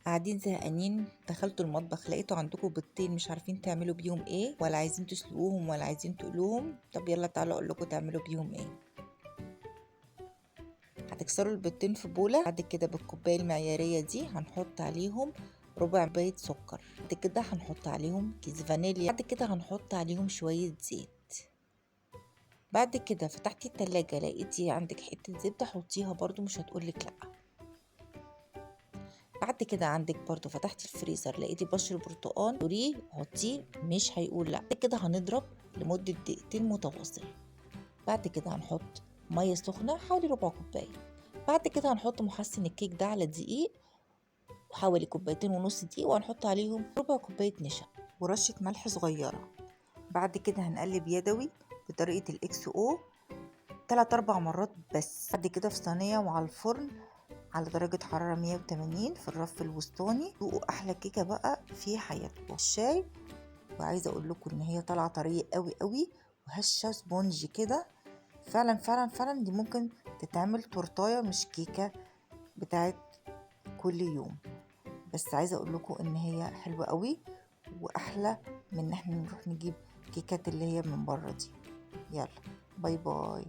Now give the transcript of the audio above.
قاعدين زهقانين، دخلتوا المطبخ لقيتوا عندكم بيضتين مش عارفين تعملوا بيهم ايه، ولا عايزين تسلقوهم ولا عايزين تقلوهم. طب يلا تعالوا اقول لكم تعملوا بيهم ايه. هتكسروا البيضتين في بولة. بعد كده بالكوباية المعيارية دي هنحط عليهم ربع كوباية سكر. بعد كده هنحط عليهم كيس فانيليا. بعد كده هنحط عليهم شوية زيت. بعد كده فتحتي التلاجة لقيتي عندك حتة زبدة، حطيها برضو مش هتقولك لأ. بعد كده عندك برضو فتحتي الفريزر لقيتي بشر برتقال، دوريه حطيه مش هيقول لا. بعد كده هنضرب لمدة دقيقتين متواصل. بعد كده هنحط مية سخنة حوالي ربع كوباية. بعد كده هنحط محسن الكيك ده على دقيق حوالي كوبايتين ونص دقيق، وهنحط عليهم ربع كوباية نشا ورشة ملح صغيرة. بعد كده هنقلب يدوي بطريقة الاكس او 3-4 مرات بس. بعد كده في صينية وعلى الفرن على درجة حرارة 180 في الرف الوسطاني. دوقوا أحلى كيكة بقى في حياتكم. الشاي، وعايزة أقول لكم إن هي طالعة طرية قوي قوي وهشة سبونج كده. فعلا فعلا فعلا دي ممكن تتعمل تورتاية مش كيكة بتاعت كل يوم. بس عايزة أقول لكم إن هي حلوة قوي وأحلى من إن احنا نروح نجيب كيكات اللي هي من بره دي. يلا، باي باي.